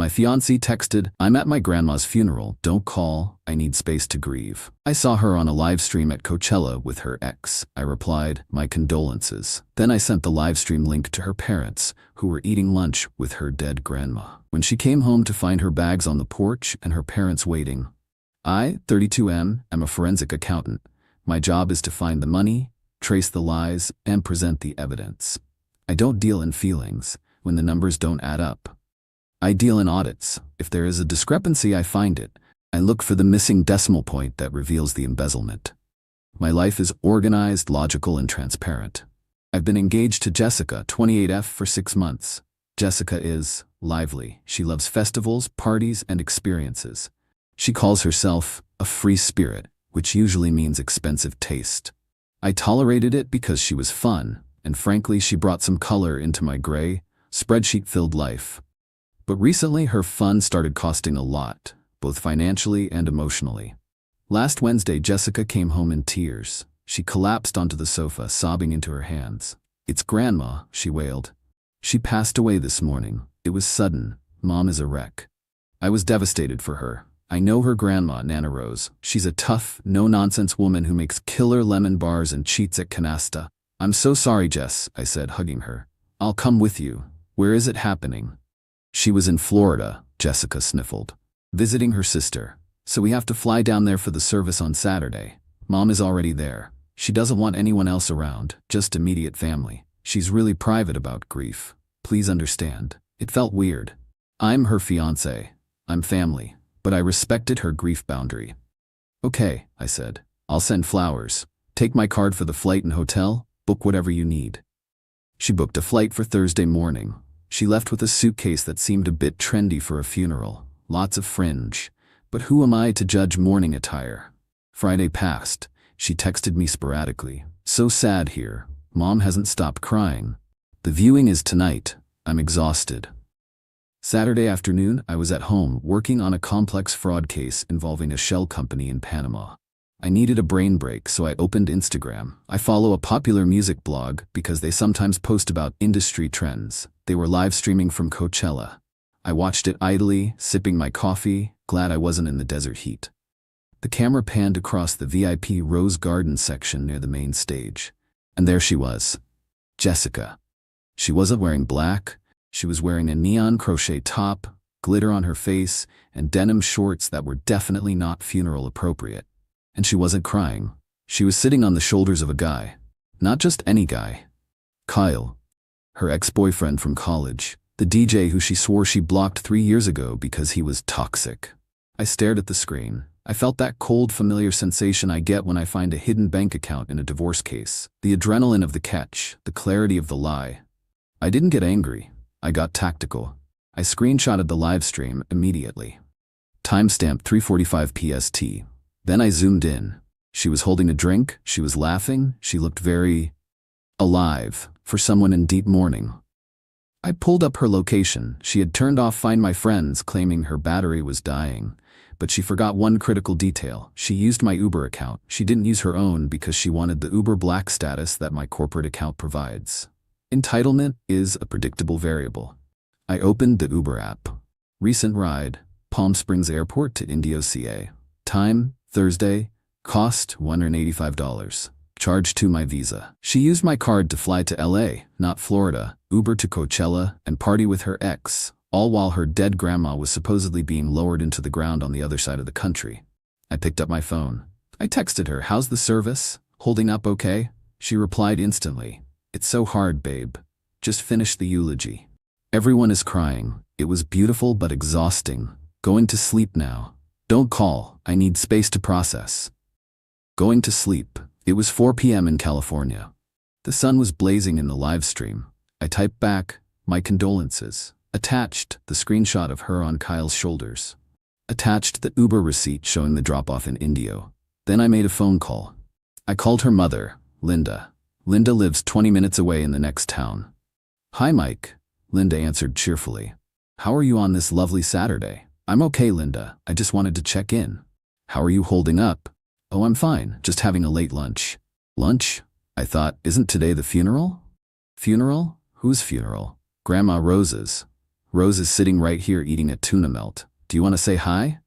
My fiancée texted, "I'm at my grandma's funeral. Don't call. I need space to grieve." I saw her on a live stream at Coachella with her ex. I replied, "My condolences." Then I sent the live stream link to her parents, who were eating lunch with her dead grandma. When she came home to find her bags on the porch and her parents waiting, I, 32M, am a forensic accountant. My job is to find the money, trace the lies, and present the evidence. I don't deal in feelings when the numbers don't add up. I deal in audits. If there is a discrepancy, I find it. I look for the missing decimal point that reveals the embezzlement. My life is organized, logical, and transparent. I've been engaged to Jessica, 28F, for 6 months. Jessica is lively. She loves festivals, parties, and experiences. She calls herself a free spirit, which usually means expensive taste. I tolerated it because she was fun, and frankly, she brought some color into my gray, spreadsheet-filled life. But recently, her fun started costing a lot, both financially and emotionally. Last Wednesday, Jessica came home in tears. She collapsed onto the sofa, sobbing into her hands. "It's Grandma," she wailed. "She passed away this morning. It was sudden. Mom is a wreck." I was devastated for her. I know her grandma, Nana Rose. She's a tough, no-nonsense woman who makes killer lemon bars and cheats at canasta. "I'm so sorry, Jess," I said, hugging her. "I'll come with you." "Where is it happening?" "She was in Florida," Jessica sniffled, "visiting her sister. So we have to fly down there for the service on Saturday. Mom is already there. She doesn't want anyone else around, just immediate family. She's really private about grief. Please understand." It felt weird. I'm her fiancé. I'm family. But I respected her grief boundary. "Okay," I said. "I'll send flowers. Take my card for the flight and hotel. Book whatever you need." She booked a flight for Thursday morning. She left with a suitcase that seemed a bit trendy for a funeral. Lots of fringe. But who am I to judge mourning attire? Friday passed. She texted me sporadically. "So sad here. Mom hasn't stopped crying. The viewing is tonight. I'm exhausted." Saturday afternoon, I was at home working on a complex fraud case involving a shell company in Panama. I needed a brain break, so I opened Instagram. I follow a popular music blog because they sometimes post about industry trends. They were live streaming from Coachella. I watched it idly, sipping my coffee, glad I wasn't in the desert heat. The camera panned across the VIP Rose Garden section near the main stage. And there she was, Jessica. She wasn't wearing black. She was wearing a neon crochet top, glitter on her face, and denim shorts that were definitely not funeral appropriate. And she wasn't crying. She was sitting on the shoulders of a guy. Not just any guy. Kyle. Her ex-boyfriend from college. The DJ who she swore she blocked 3 years ago because he was toxic. I stared at the screen. I felt that cold, familiar sensation I get when I find a hidden bank account in a divorce case. The adrenaline of the catch, the clarity of the lie. I didn't get angry. I got tactical. I screenshotted the live stream immediately. Timestamp 3:45 PST. Then I zoomed in. She was holding a drink, she was laughing, she looked very alive for someone in deep mourning. I pulled up her location. She had turned off Find My Friends, claiming her battery was dying. But she forgot one critical detail. She used my Uber account. She didn't use her own because she wanted the Uber Black status that my corporate account provides. Entitlement is a predictable variable. I opened the Uber app. Recent ride, Palm Springs Airport to Indio, CA. Time, Thursday. Cost, $185. Charged to my Visa. She used my card to fly to LA, not Florida, Uber to Coachella, and party with her ex, all while her dead grandma was supposedly being lowered into the ground on the other side of the country. I picked up my phone. I texted her, "How's the service? Holding up okay?" She replied instantly, "It's so hard, babe. Just finished the eulogy. Everyone is crying. It was beautiful but exhausting. Going to sleep now. Don't call. I need space to process." Going to sleep. It was 4 p.m. in California. The sun was blazing in the live stream. I typed back, "My condolences." Attached, the screenshot of her on Kyle's shoulders. Attached, the Uber receipt showing the drop-off in Indio. Then I made a phone call. I called her mother, Linda. Linda lives 20 minutes away in the next town. "Hi, Mike," Linda answered cheerfully. "How are you on this lovely Saturday?" "I'm okay, Linda. I just wanted to check in." "How are you holding up?" "Oh, I'm fine. Just having a late lunch." "Lunch?" I thought, isn't today the funeral? "Funeral? Whose funeral?" "Grandma Rose's." Rose is sitting right here eating a tuna melt. Do you want to say hi?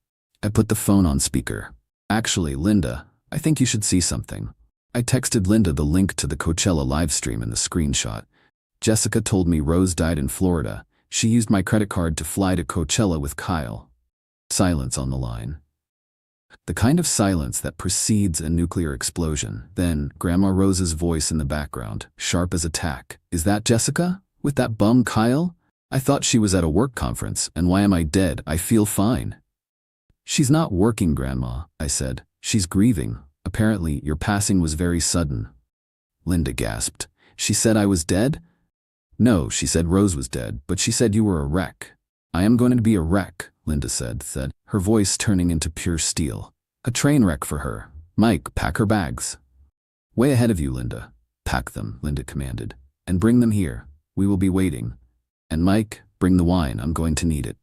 I put the phone on speaker. Actually, Linda, I think you should see something. I texted Linda the link to the Coachella livestream and the screenshot. Jessica told me Rose died in Florida. She used my credit card to fly to Coachella with Kyle. Silence on the line. The kind of silence that precedes a nuclear explosion. Then, Grandma Rose's voice in the background, sharp as a tack. Is that Jessica? With that bum Kyle? I thought she was at a work conference, and why am I dead? I feel fine. She's not working, Grandma, I said. She's grieving. Apparently, your passing was very sudden. Linda gasped. She said I was dead? No, she said Rose was dead, but she said you were a wreck. I am going to be a wreck, Linda said, her voice turning into pure steel. A train wreck for her. Mike, pack her bags. Way ahead of you, Linda. Pack them, Linda commanded. And bring them here. We will be waiting. And Mike, bring the wine, I'm going to need it.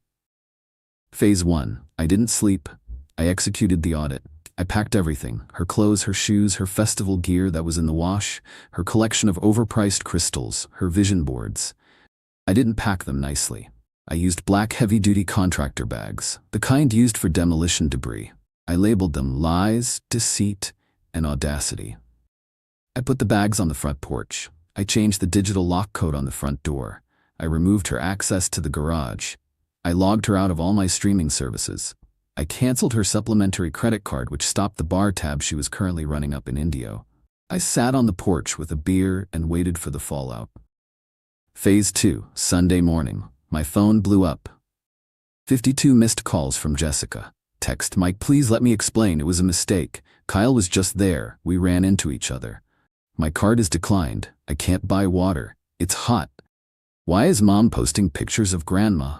Phase 1. I didn't sleep. I executed the audit. I packed everything, her clothes, her shoes, her festival gear that was in the wash, her collection of overpriced crystals, her vision boards. I didn't pack them nicely. I used black heavy-duty contractor bags, the kind used for demolition debris. I labeled them lies, deceit, and audacity. I put the bags on the front porch. I changed the digital lock code on the front door. I removed her access to the garage. I logged her out of all my streaming services. I canceled her supplementary credit card, which stopped the bar tab she was currently running up in Indio. I sat on the porch with a beer and waited for the fallout. Phase 2, Sunday morning. My phone blew up. 52 missed calls from Jessica. Text, Mike, please let me explain. It was a mistake. Kyle was just there. We ran into each other. My card is declined. I can't buy water. It's hot. Why is Mom posting pictures of Grandma?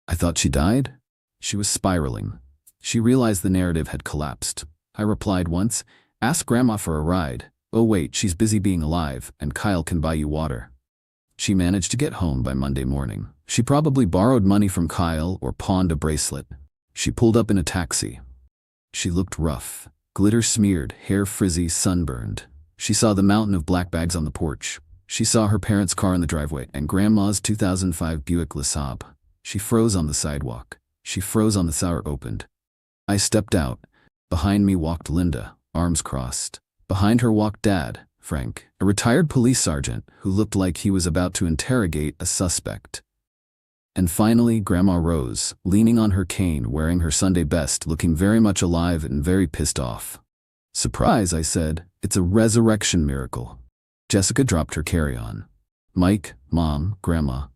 I thought she died? She was spiraling. She realized the narrative had collapsed. I replied once, ask Grandma for a ride. Oh wait, she's busy being alive, and Kyle can buy you water. She managed to get home by Monday morning. She probably borrowed money from Kyle or pawned a bracelet. She pulled up in a taxi. She looked rough, glitter-smeared, hair frizzy, sunburned. She saw the mountain of black bags on the porch. She saw her parents' car in the driveway and Grandma's 2005 Buick LeSabre. She froze on the sidewalk. She froze on the shower opened. I stepped out. Behind me walked Linda, arms crossed. Behind her walked Dad, Frank, a retired police sergeant who looked like he was about to interrogate a suspect. And finally, Grandma Rose, leaning on her cane, wearing her Sunday best, looking very much alive and very pissed off. Surprise, I said. It's a resurrection miracle. Jessica dropped her carry-on. Mike, Mom, Grandma.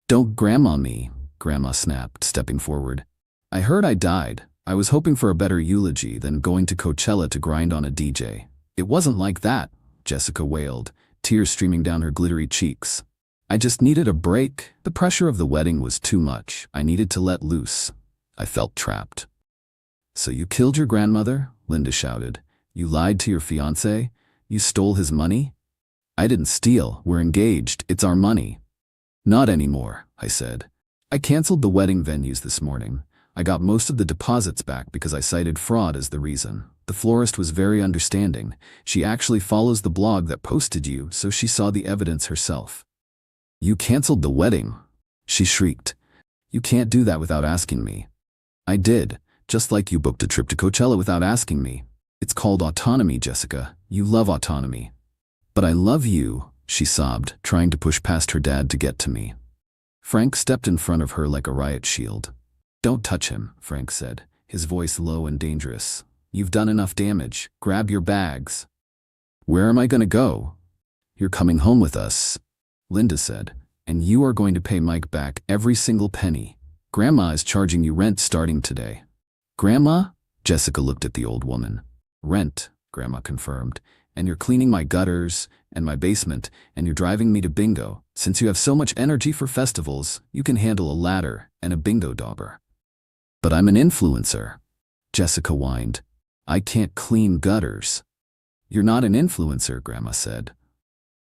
Don't Grandma me, Grandma snapped, stepping forward. I heard I died. I was hoping for a better eulogy than going to Coachella to grind on a DJ. It wasn't like that, Jessica wailed, tears streaming down her glittery cheeks. I just needed a break. The pressure of the wedding was too much. I needed to let loose. I felt trapped. So you killed your grandmother? Linda shouted. You lied to your fiancé? You stole his money? I didn't steal. We're engaged. It's our money. Not anymore, I said. I canceled the wedding venues this morning. I got most of the deposits back because I cited fraud as the reason. The florist was very understanding. She actually follows the blog that posted you, so she saw the evidence herself. You canceled the wedding? She shrieked. You can't do that without asking me. I did, just like you booked a trip to Coachella without asking me. It's called autonomy, Jessica. You love autonomy. But I love you, she sobbed, trying to push past her dad to get to me. Frank stepped in front of her like a riot shield. Don't touch him, Frank said, his voice low and dangerous. You've done enough damage. Grab your bags. Where am I going to go? You're coming home with us, Linda said, and you are going to pay Mike back every single penny. Grandma is charging you rent starting today. Grandma? Jessica looked at the old woman. Rent, Grandma confirmed, and you're cleaning my gutters and my basement, and you're driving me to bingo. Since you have so much energy for festivals, you can handle a ladder and a bingo dauber. But I'm an influencer, Jessica whined. I can't clean gutters. You're not an influencer, Grandma said.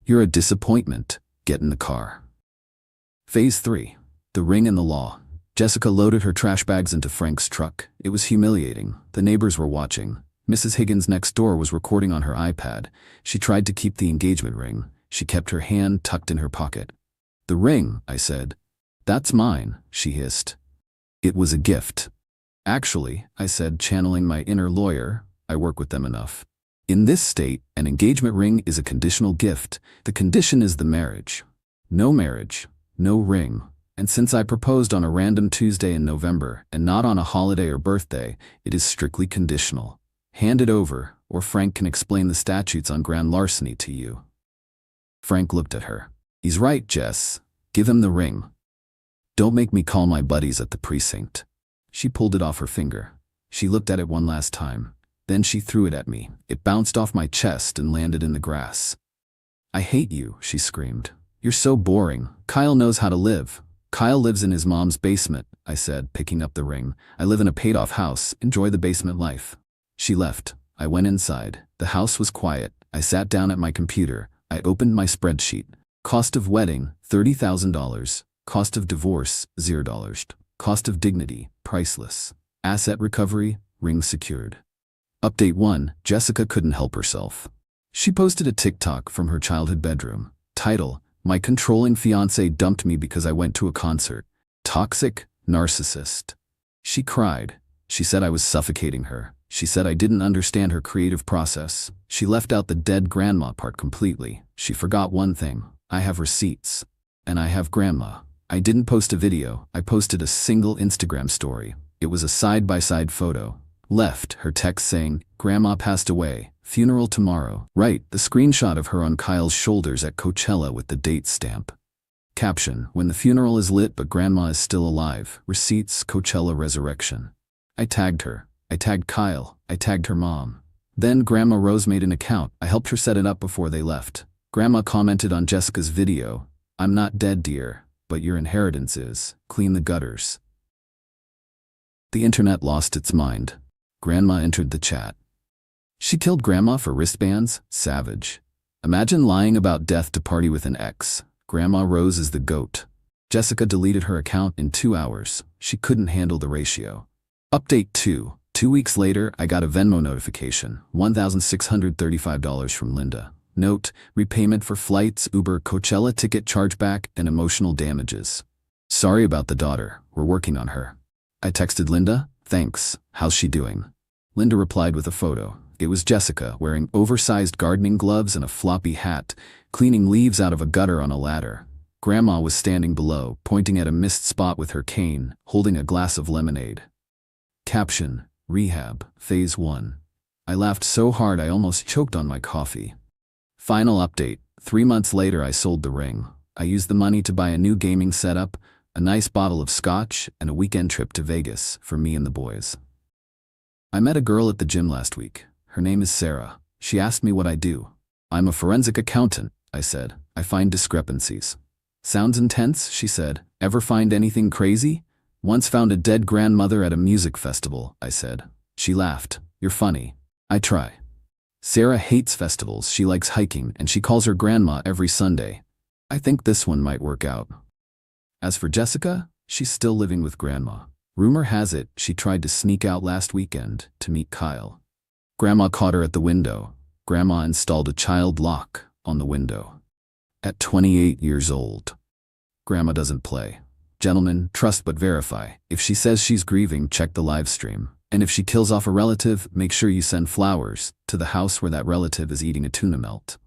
You're a disappointment. Get in the car. Phase 3. The ring and the law. Jessica loaded her trash bags into Frank's truck. It was humiliating. The neighbors were watching. Mrs. Higgins next door was recording on her iPad. She tried to keep the engagement ring. She kept her hand tucked in her pocket. The ring, I said. "That's mine," she hissed. "It was a gift." "Actually," I said, channeling my inner lawyer, "I work with them enough. In this state, an engagement ring is a conditional gift. The condition is the marriage. No marriage, no ring. And since I proposed on a random Tuesday in November and not on a holiday or birthday, it is strictly conditional. Hand it over, or Frank can explain the statutes on grand larceny to you." Frank looked at her. "He's right, Jess. Give him the ring. Don't make me call my buddies at the precinct." She pulled it off her finger. She looked at it one last time. Then she threw it at me. It bounced off my chest and landed in the grass. "I hate you," she screamed. "You're so boring. Kyle knows how to live." "Kyle lives in his mom's basement," I said, picking up the ring. "I live in a paid-off house. Enjoy the basement life." She left. I went inside. The house was quiet. I sat down at my computer. I opened my spreadsheet. Cost of wedding, $30,000. Cost of divorce, $0. Cost of dignity, priceless. Asset recovery, ring secured. Update 1, Jessica couldn't help herself. She posted a TikTok from her childhood bedroom. Title, "My controlling fiance dumped me because I went to a concert. Toxic narcissist." She cried. She said I was suffocating her. She said I didn't understand her creative process. She left out the dead grandma part completely. She forgot one thing. I have receipts. And I have grandma. I didn't post a video. I posted a single Instagram story. It was a side-by-side photo. Left, her text saying, "Grandma passed away. Funeral tomorrow." Right, the screenshot of her on Kyle's shoulders at Coachella with the date stamp. Caption, "When the funeral is lit but grandma is still alive. Receipts, Coachella resurrection." I tagged her. I tagged Kyle. I tagged her mom. Then Grandma Rose made an account. I helped her set it up before they left. Grandma commented on Jessica's video, "I'm not dead, dear, but your inheritance is. Clean the gutters." The internet lost its mind. Grandma entered the chat. "She killed Grandma for wristbands? Savage. Imagine lying about death to party with an ex. Grandma Rose is the GOAT." Jessica deleted her account in 2 hours. She couldn't handle the ratio. Update 2. 2 weeks later, I got a Venmo notification, $1,635 from Linda. Note, repayment for flights, Uber, Coachella ticket chargeback, and emotional damages. "Sorry about the daughter. We're working on her." I texted Linda, "Thanks. How's she doing?" Linda replied with a photo. It was Jessica, wearing oversized gardening gloves and a floppy hat, cleaning leaves out of a gutter on a ladder. Grandma was standing below, pointing at a missed spot with her cane, holding a glass of lemonade. Caption, "Rehab, Phase 1. I laughed so hard I almost choked on my coffee." Final update, 3 months later I sold the ring. I used the money to buy a new gaming setup, a nice bottle of scotch, and a weekend trip to Vegas for me and the boys. I met a girl at the gym last week. Her name is Sarah. She asked me what I do. "I'm a forensic accountant," I said. "I find discrepancies." "Sounds intense," she said. "Ever find anything crazy?" "Once found a dead grandmother at a music festival," I said. She laughed. "You're funny." I try. Sarah hates festivals. She likes hiking, and she calls her grandma every Sunday. I think this one might work out. As for Jessica, she's still living with grandma. Rumor has it she tried to sneak out last weekend to meet Kyle. Grandma caught her at the window. Grandma installed a child lock on the window. At 28 years old. Grandma doesn't play. Gentlemen, trust but verify. If she says she's grieving, check the live stream. And if she kills off a relative, make sure you send flowers to the house where that relative is eating a tuna melt.